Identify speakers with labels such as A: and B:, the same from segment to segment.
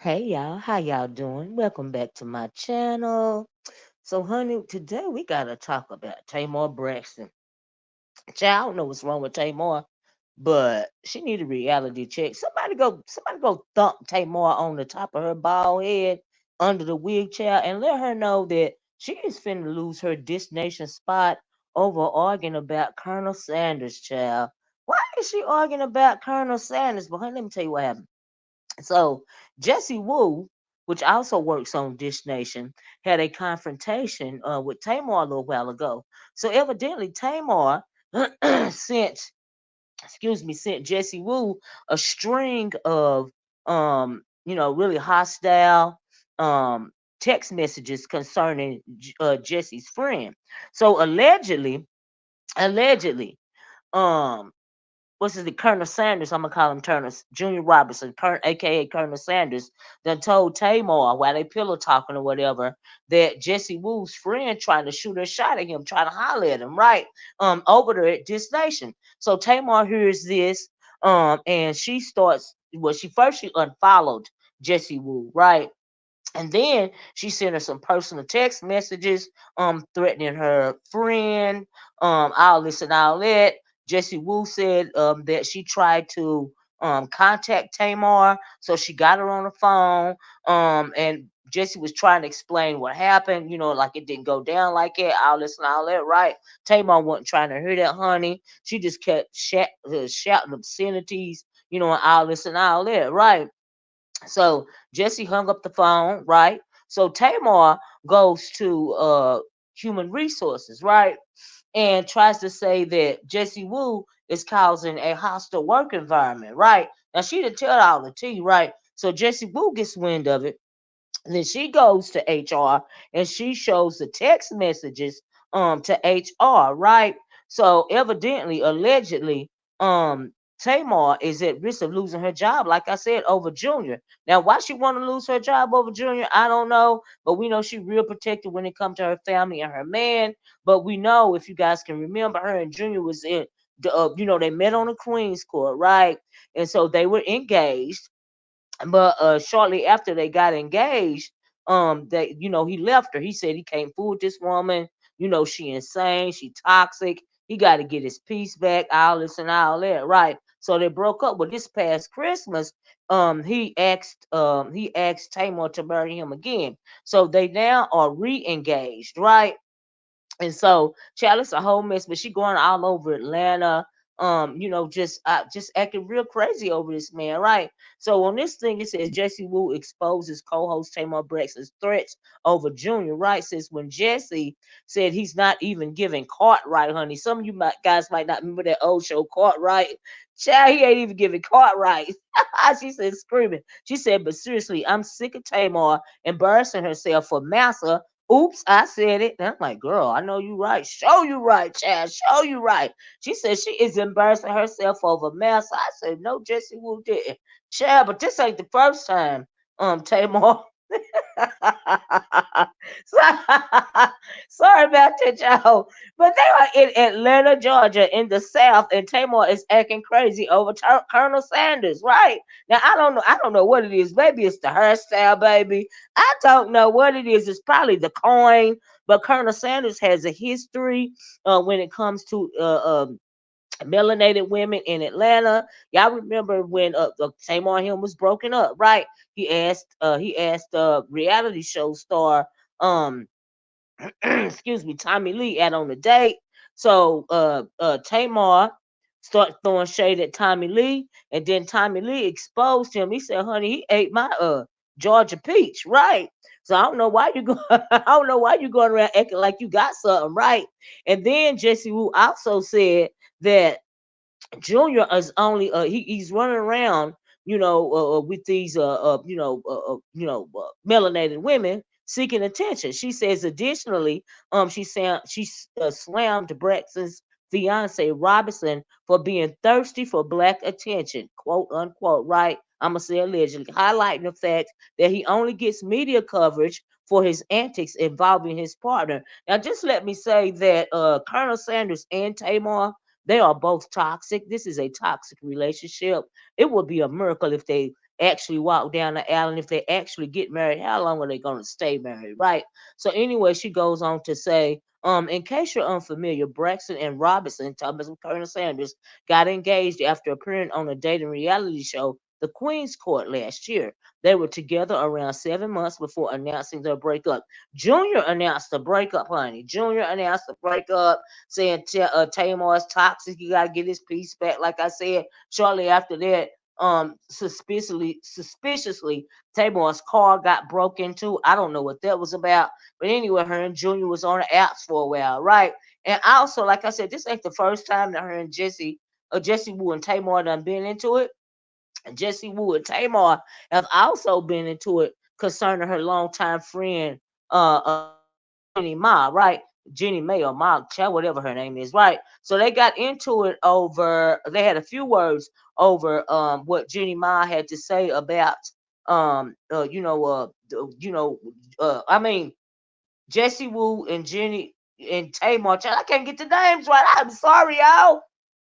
A: Hey y'all, how y'all doing? Welcome back to my channel. So, honey, today we gotta talk about Tamar Braxton. Child, I don't know what's wrong with Tamar, but she need a reality check. Somebody go thump Tamar on the top of her bald head under the wig, child, and let her know that she is finna lose her destination spot over arguing about Colonel Sanders, child. Why is she arguing about Colonel Sanders? But honey, let me tell you what happened. So Jessie Woo, which also works on Dish Nation, had a confrontation with Tamar a little while ago. So evidently Tamar sent, sent Jessie Woo a string of really hostile text messages concerning Jesse's friend. So allegedly, um what's his name, Colonel Sanders, I'm gonna call him Turner Junior Robertson, aka Colonel Sanders, done told Tamar while they pillow talking or whatever that Jessie Woo's friend trying to shoot a shot at him, trying to holler at him, right? Over there at this nation. So Tamar hears this, and she starts she unfollowed Jessie Woo, right? And then she sent her some personal text messages, threatening her friend, all this and all that. Jessie Woo said that she tried to contact Tamar, so she got her on the phone, and Jessie was trying to explain what happened, like it didn't go down like that, all this and all that, right? Tamar wasn't trying to hear that, honey. She just kept shouting obscenities, and all this and all that, right? So Jesse hung up the phone, right? So Tamar goes to human resources, right? And tries to say that Jessie Woo is causing a hostile work environment, right? Now she didn't tell all the tea, right? So Jessie Woo gets wind of it. And then she goes to HR and she shows the text messages to HR, right? So evidently, allegedly, Tamar is at risk of losing her job, like I said, over Junior. Now, why she want to lose her job over Junior, I don't know. But we know she real protected when it comes to her family and her man. But we know, if you guys can remember, her and Junior was in, they met on the Queen's Court, right? And so they were engaged, but shortly after they got engaged, he left her. He said he can't fool with this woman. She insane, she toxic. He got to get his peace back, all this and all that, right? So they broke up. But this past Christmas, he asked Tamar to marry him again. So they now are re-engaged, right? And so, child, it's a whole mess. But she going all over Atlanta, just acting real crazy over this man, right? So on this thing, it says Jessie Woo exposes co-host Tamar Braxton's threats over Junior, right? Says when Jesse said he's not even giving Cartwright, honey. Some of you guys might not remember that old show, Cartwright. Child, he ain't even giving Cartwright. She said, screaming. She said, but seriously, I'm sick of Tamar embarrassing herself for Massa. Oops, I said it. And I'm like, girl, I know you right. Show you right, child. Show you right. She said she is embarrassing herself over Massa. I said, no, Jessie Woo didn't. Child, but this ain't the first time, Tamar. So- Sorry about that, y'all. But they are in Atlanta, Georgia, in the South, and Tamar is acting crazy over Colonel Sanders, right? Now I don't know. I don't know what it is. Maybe it's the hairstyle, baby. I don't know what it is. It's probably the coin. But Colonel Sanders has a history when it comes to melanated women in Atlanta. Y'all remember when Tamar Hill was broken up, right? He asked reality show star excuse me, Tommy Lee out on a date. So Tamar started throwing shade at Tommy Lee, and then Tommy Lee exposed him. He said, "Honey, he ate my Georgia peach, right?" So I don't know why you go. I don't know why you going around acting like you got something, right? And then Jessie Woo also said that Junior is only he's running around, with these melanated women seeking attention. She says additionally, she slammed Braxton's fiance Robinson for being thirsty for black attention, quote unquote. Right? I'm gonna say allegedly, highlighting the fact that he only gets media coverage for his antics involving his partner. Now, just let me say that Colonel Sanders and Tamar, they are both toxic. This is a toxic relationship. It would be a miracle if they actually walk down the aisle, and if they actually get married, how long are they going to stay married, right? So anyway, she goes on to say, in case you're unfamiliar, Braxton and Robinson, Thomas and Colonel Sanders, got engaged after appearing on a dating reality show, The Queen's Court, last year. They were together around 7 months before announcing their breakup. Junior announced the breakup, honey. Junior announced the breakup, saying Tamar is toxic. You gotta get his peace back. Like I said, shortly after that, suspiciously, Tamar's car got broke into. I don't know what that was about, but anyway, her and Junior was on the apps for a while, right? And also, like I said, this ain't the first time that her and Jessie Woo and Tamar done been into it. Jessie Woo and Tamar have also been into it concerning her longtime friend, Jenny Ma, right? Jenny May or Ma, whatever her name is, right? So they got into it over. They had a few words over what Jenny Ma had to say about um uh, you know uh you know I mean Jessie Woo and Jenny and Tamar. Child, I can't get the names right. I'm sorry, y'all.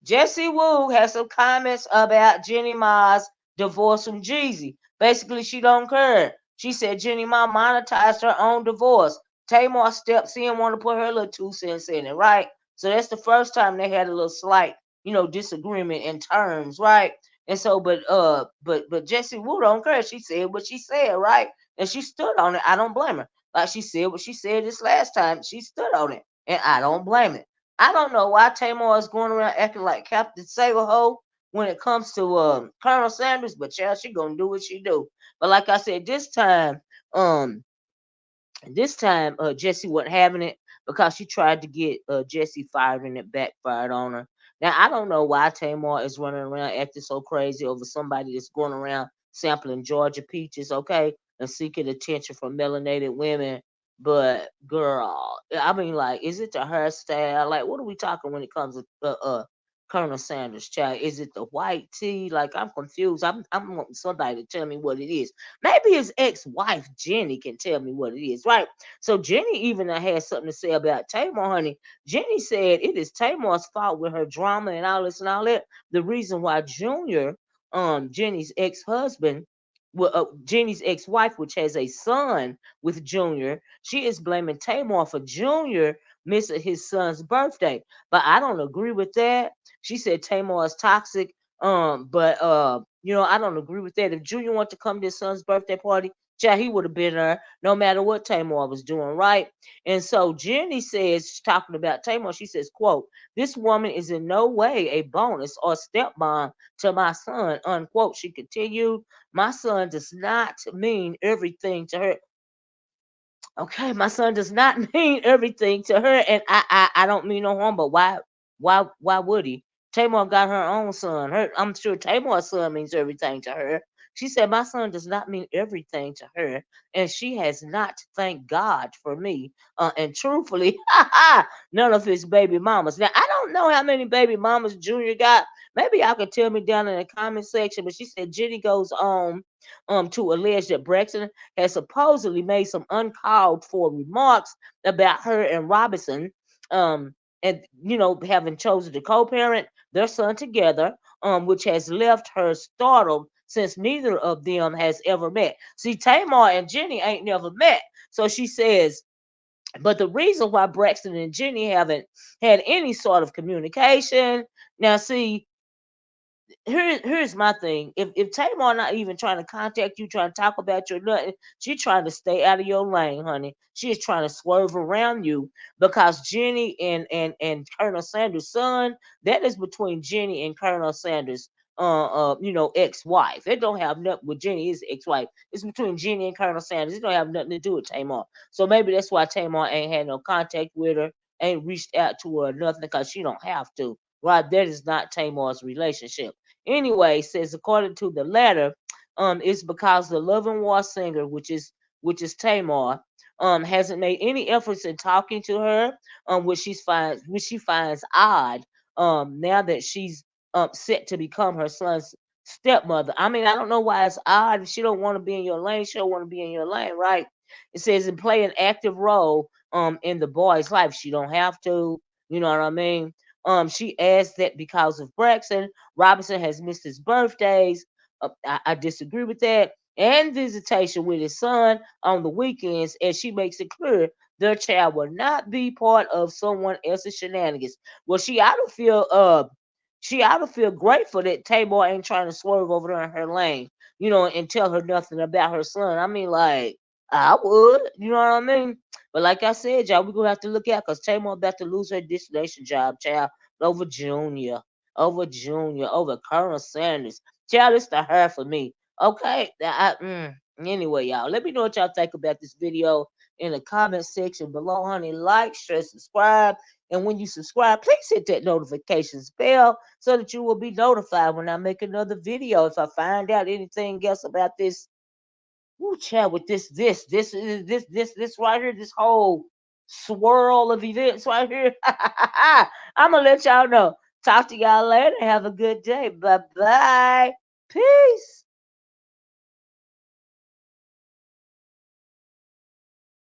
A: Jessie Woo has some comments about Jenny Ma's divorce from Jeezy. Basically, she don't care. She said Jenny Ma monetized her own divorce. Tamar steps in, want to put her little 2 cents in it, right? So that's the first time they had a little slight, disagreement in terms, right? And so, but Jessie Woo don't care. She said what she said, right? And she stood on it. I don't blame her. Like she said what she said this last time. She stood on it, and I don't blame it. I don't know why Tamar is going around acting like Captain Saberho when it comes to Colonel Sanders, but child, she gonna do what she do. But like I said, um, this time, Jessie wasn't having it because she tried to get Jessie fired and it backfired on her. Now, I don't know why Tamar is running around acting so crazy over somebody that's going around sampling Georgia peaches, okay, and seeking attention from melanated women. But girl, I mean, like, is it the hairstyle? Like, what are we talking when it comes to Colonel Sanders, child? Is it the white tee? Like, I'm confused. I'm wanting somebody to tell me what it is. Maybe his ex-wife Jenny can tell me what it is, right? So Jenny even had something to say about Tamar, honey. Jenny said it is Tamar's fault with her drama and all this and all that. The reason why Junior, Jenny's ex-husband, well, Jenny's ex-wife, which has a son with Junior, she is blaming Tamar for Junior missing his son's birthday. But I don't agree with that. She said Tamar is toxic. But I don't agree with that. If Junior wanted to come to his son's birthday party, child, he would have been there no matter what Tamar was doing, right? And so Jenny says, talking about Tamar, she says, quote, this woman is in no way a bonus or stepmom to my son, unquote. She continued, my son does not mean everything to her. Okay, my son does not mean everything to her, and I don't mean no harm, but why would he? Tamar got her own son. I'm sure Tamar's son means everything to her. She said my son does not mean everything to her, and she has not thanked God for me. And truthfully, none of his baby mamas. Now I don't know how many baby mamas Junior got. Maybe y'all can tell me down in the comment section. But she said Jenny goes on to allege that Braxton has supposedly made some uncalled for remarks about her and Robinson, and having chosen to co-parent their son together, which has left her startled since neither of them has ever met. See, Tamar and Jenny ain't never met, so she says. But the reason why Braxton and Jenny haven't had any sort of communication, now see, here's my thing. If Tamar not even trying to contact you, trying to talk about you or nothing, she trying to stay out of your lane, honey. She is trying to swerve around you because Jenny and Colonel Sanders' son, that is between Jenny and Colonel Sanders' ex-wife. It don't have nothing with Jenny, his ex-wife. It's between Jenny and Colonel Sanders. It don't have nothing to do with Tamar. So maybe that's why Tamar ain't had no contact with her, ain't reached out to her or nothing, because she don't have to. Right? That is not Tamar's relationship. Anyway, says according to the letter, it's because the Love and War singer, which is Tamar, hasn't made any efforts in talking to her, which she finds odd. Now that she's set to become her son's stepmother. I mean, I don't know why it's odd. If she don't want to be in your lane, she don't want to be in your lane, right? It says and play an active role in the boy's life. She don't have to. You know what I mean? She adds that because of Braxton, Robinson has missed his birthdays. I disagree with that. And visitation with his son on the weekends, and she makes it clear their child will not be part of someone else's shenanigans. Well, she ought to feel grateful that Tamar ain't trying to swerve over there in her lane, and tell her nothing about her son. I mean, like, I would, you know what I mean? But like I said, y'all, we're gonna have to look out because Tamar about to lose her destination job, child, over over Colonel Sanders. Child, it's the her for me. Okay. Anyway, y'all, let me know what y'all think about this video in the comment section below, honey. Like, share, subscribe. And when you subscribe, please hit that notifications bell so that you will be notified when I make another video. If I find out anything else about this, child, with this right here, this whole swirl of events right here, I'm gonna let y'all know. Talk to y'all later. Have a good day. Bye bye. Peace.